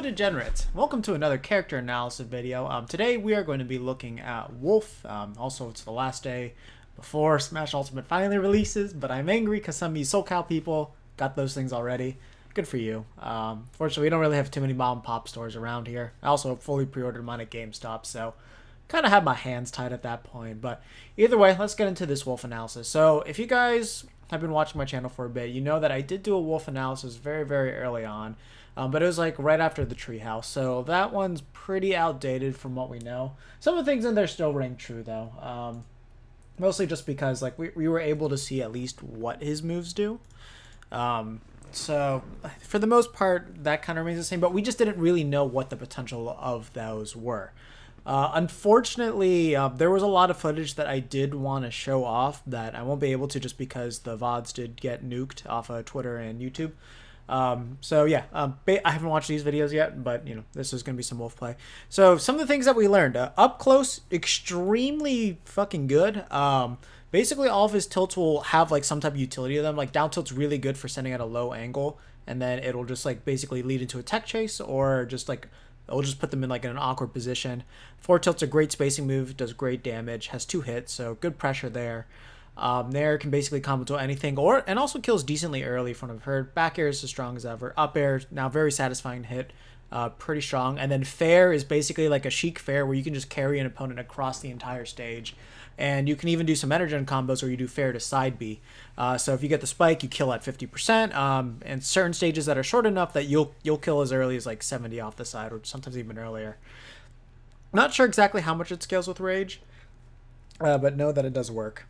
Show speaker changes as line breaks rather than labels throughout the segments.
degenerates, welcome to another character analysis video. Today we are going to be looking at Wolf. Also, it's the last day before Smash Ultimate finally releases, but I'm angry because some of you SoCal people got those things already. Good for you. Fortunately, we don't really have too many mom and pop stores around here. I also fully pre-ordered mine at GameStop, so kind of had my hands tied at that point. But either way, let's get into this Wolf analysis. So if you guys have been watching my channel for a bit, you know that I did do a Wolf analysis very early on. But it was like right after the treehouse, so that one's pretty outdated from what we know. Some of the things in there still ring true though, mostly just because like we were able to see at least what his moves do. So for the most part, that kind of remains the same, but we just didn't really know what the potential of those were. Unfortunately, there was a lot of footage that I did want to show off that I won't be able to just because the VODs did get nuked off of Twitter and YouTube. So yeah, I haven't watched these videos yet, but you know, this is going to be some Wolf play. So some of the things that we learned, up close, extremely fucking good. Basically all of his tilts will have like some type of utility to them. Like down tilt's really good for sending at a low angle, and then it'll just like basically lead into a tech chase, or just like it'll just put them in like an awkward position. Forward tilt's a great spacing move, does great damage, has 2 hits, so good pressure there. Nair can basically combo to anything, and also kills decently early from what I've heard. Back air is as strong as ever. Up air, now very satisfying hit, pretty strong. And then fair is basically like a chic fair where you can just carry an opponent across the entire stage. And you can even do some energen combos where you do fair to side B. So if you get the spike, you kill at 50%. And certain stages that are short enough that you'll kill as early as like 70 off the side, or sometimes even earlier. Not sure exactly how much it scales with rage, but know that it does work.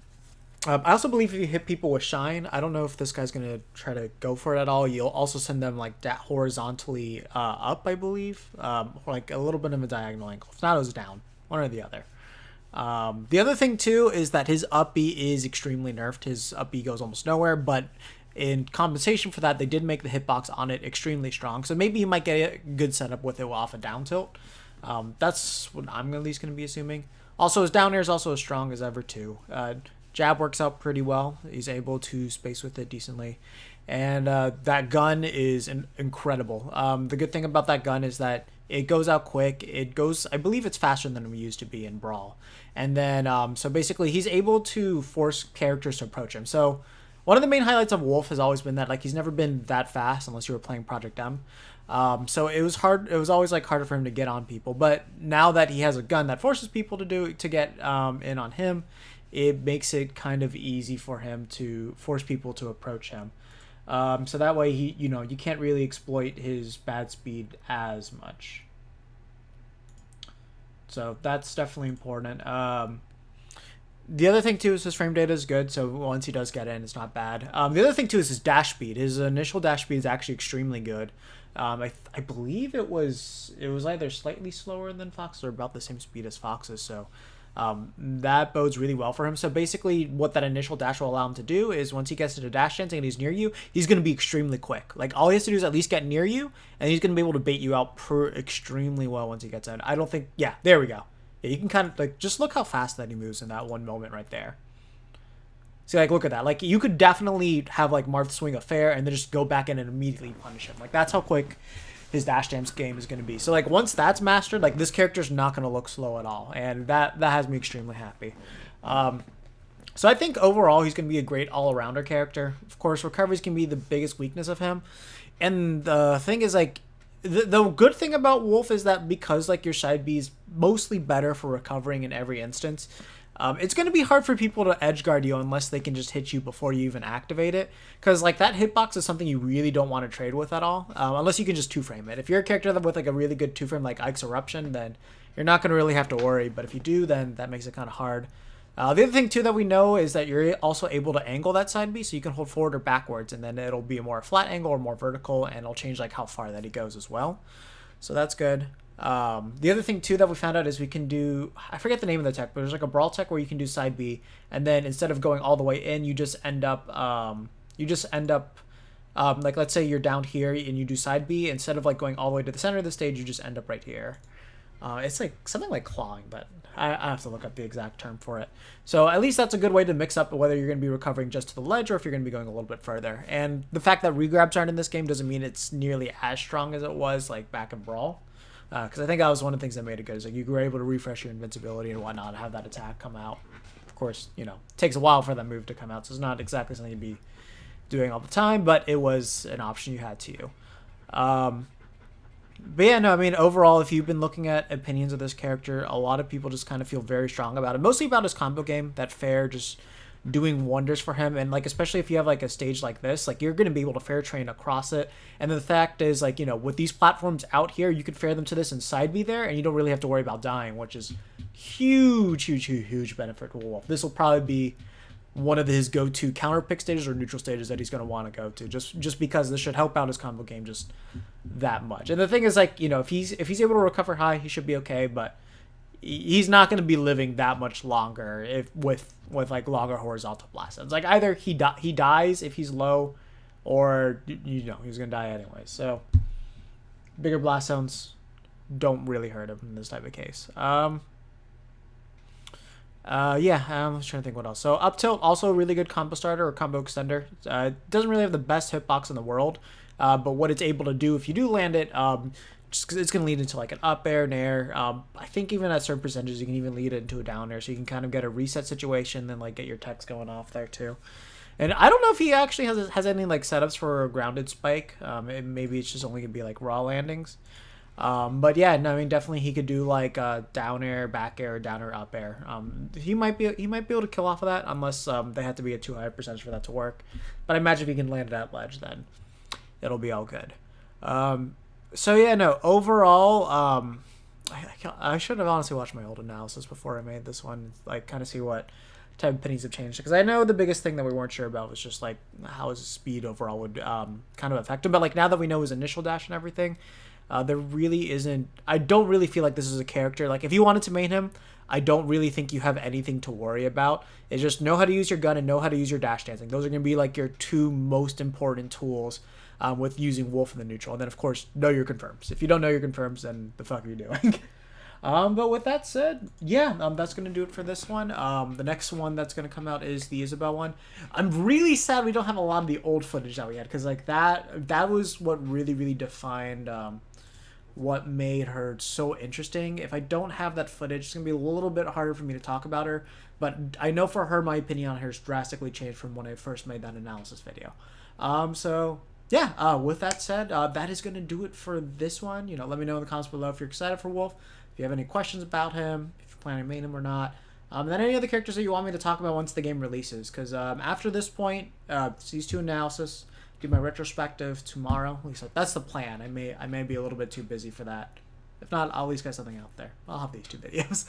I also believe if you hit people with Shine, I don't know if this guy's going to try to go for it at all. You'll also send them like that horizontally up, I believe. Or like a little bit of a diagonal angle. If not, it was down. One or the other. The other thing too is that his up B is extremely nerfed. His up B goes almost nowhere, but in compensation for that, they did make the hitbox on it extremely strong. So maybe he might get a good setup with it off a down tilt. That's what I'm at least going to be assuming. Also, his down air is also as strong as ever too. Jab works out pretty well. He's able to space with it decently. And that gun is incredible. The good thing about that gun is that it goes out quick. It goes, I believe it's faster than we used to be in Brawl. And then, so basically he's able to force characters to approach him. So one of the main highlights of Wolf has always been that like he's never been that fast unless you were playing Project M. So it was hard. It was always like harder for him to get on people. But now that he has a gun that forces people to get in on him, it makes it kind of easy for him to force people to approach him. So that way you can't really exploit his bad speed as much. So that's definitely important. The other thing too is his frame data is good, so once he does get in, it's not bad. The other thing too is his dash speed. His initial dash speed is actually extremely good. I believe it was either slightly slower than Fox or about the same speed as Fox's, so that bodes really well for him. So basically what that initial dash will allow him to do is once he gets into dash chance and he's near you, he's going to be extremely quick. Like all he has to do is at least get near you, and he's going to be able to bait you out extremely well once he gets in. I don't think, yeah, there we go. Yeah, you can kind of like, just look how fast that he moves in that one moment right there. See, like, look at that. Like, you could definitely have, like, Marth swing a fair and then just go back in and immediately punish him. Like, that's how quick his dash dance game is going to be. So, like, once that's mastered, like, this character's not going to look slow at all. And that has me extremely happy. So I think overall he's going to be a great all-arounder character. Of course, recoveries can be the biggest weakness of him. And the thing is, like, the good thing about Wolf is that because, like, your side B is mostly better for recovering in every instance, it's going to be hard for people to edge guard you unless they can just hit you before you even activate it. Because, like, that hitbox is something you really don't want to trade with at all. Unless you can just 2-frame it. If you're a character with, like, a really good 2-frame like Ike's Eruption, then you're not going to really have to worry. But if you do, then that makes it kind of hard. The other thing, too, that we know is that you're also able to angle that side B. So you can hold forward or backwards. And then it'll be a more flat angle or more vertical. And it'll change, like, how far that he goes as well. So that's good. The other thing too that we found out is we can do, I forget the name of the tech, but there's like a brawl tech where you can do side B, and then instead of going all the way in, you just end up like, let's say you're down here and you do side B, instead of like going all the way to the center of the stage, you just end up right here. It's like something like clawing, but I have to look up the exact term for it. So at least that's a good way to mix up whether you're going to be recovering just to the ledge or if you're going to be going a little bit further. And the fact that regrabs aren't in this game doesn't mean it's nearly as strong as it was like back in Brawl. Because I think that was one of the things that made it good. Is like you were able to refresh your invincibility and whatnot, and have that attack come out. Of course, it takes a while for that move to come out, so it's not exactly something to be doing all the time, but it was an option you had to you. But yeah, no, I mean, overall, if you've been looking at opinions of this character, a lot of people just kind of feel very strong about it. Mostly about his combo game, that fair just doing wonders for him. And, like, especially if you have, like, a stage like this, like, you're going to be able to fair train across it. And the fact is, like, with these platforms out here, you could fair them to this and side B there, and you don't really have to worry about dying, which is huge benefit for Wolf. This will probably be one of his go-to counter pick stages or neutral stages that he's going to want to go to, just because this should help out his combo game just that much. And the thing is, like, if he's able to recover high, he should be okay, but he's not going to be living that much longer with like longer horizontal blast zones. Like, either he dies if he's low, or he's going to die anyway. So bigger blast zones don't really hurt him in this type of case. I was trying to think what else. So up tilt, also a really good combo starter or combo extender. It doesn't really have the best hitbox in the world, but what it's able to do if you do land it, just 'cause it's going to lead into like an up air, an air. I think even at certain percentages, you can even lead it into a down air, so you can kind of get a reset situation, then like get your techs going off there too. And I don't know if he actually has any like setups for a grounded spike. Maybe it's just only going to be like raw landings. But yeah, no, I mean, definitely he could do like down air, back air, down air, up air. He might be able to kill off of that unless they have to be a too high percentage for that to work. But I imagine if he can land it at ledge, then it'll be all good. So yeah, no, overall, I should have honestly watched my old analysis before I made this one, like kind of see what type of pennies have changed, because I know the biggest thing that we weren't sure about was just like how his speed overall would kind of affect him. But like now that we know his initial dash and everything. There really isn't. I don't really feel like this is a character. Like, if you wanted to main him, I don't really think you have anything to worry about. It's just know how to use your gun and know how to use your dash dancing. Those are going to be like your two most important tools with using Wolf in the neutral. And then, of course, know your confirms. If you don't know your confirms, then the fuck are you doing? But with that said, yeah, that's going to do it for this one. The next one that's going to come out is the Isabel one. I'm really sad we don't have a lot of the old footage that we had, because like that was what really defined what made her so interesting. If I don't have that footage, it's going to be a little bit harder for me to talk about her. But I know for her, my opinion on her has drastically changed from when I first made that analysis video. So yeah, with that said, that is going to do it for this one. Let me know in the comments below if you're excited for Wolf, if you have any questions about him, if you're planning to main him or not. And then any other characters that you want me to talk about once the game releases. Because after this point, these two analysis, do my retrospective tomorrow. At least that's the plan. I may be a little bit too busy for that. If not, I'll at least get something out there. I'll have these two videos.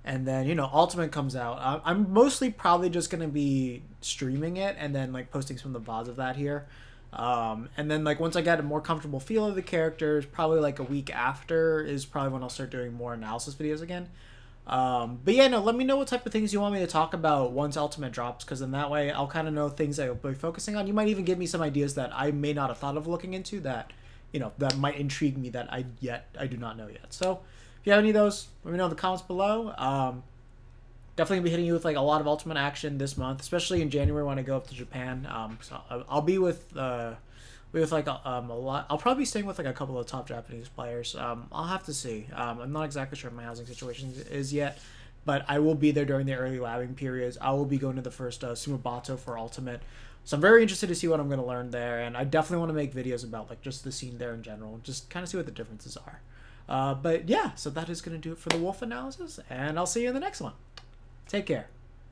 And then, Ultimate comes out. I'm mostly probably just going to be streaming it and then, like, posting some of the VODs of that here. And then, like, once I get a more comfortable feel of the characters, probably, like, a week after is probably when I'll start doing more analysis videos again. But yeah, no, let me know what type of things you want me to talk about once Ultimate drops, because then that way I'll kind of know things I'll be focusing on. You might even give me some ideas that I may not have thought of looking into that, that might intrigue me that I do not know yet. So if you have any of those, let me know in the comments below. Definitely gonna be hitting you with like a lot of Ultimate action this month, especially in January when I go up to Japan. So I'll be with like a lot. I'll probably be staying with like a couple of top Japanese players. I'll have to see. I'm not exactly sure what my housing situation is yet, but I will be there during the early labbing periods. I will be going to the first Sumabato for Ultimate. So I'm very interested to see what I'm going to learn there, and I definitely want to make videos about like just the scene there in general, just kind of see what the differences are. But yeah, so that is going to do it for the Wolf analysis, and I'll see you in the next one. Take care.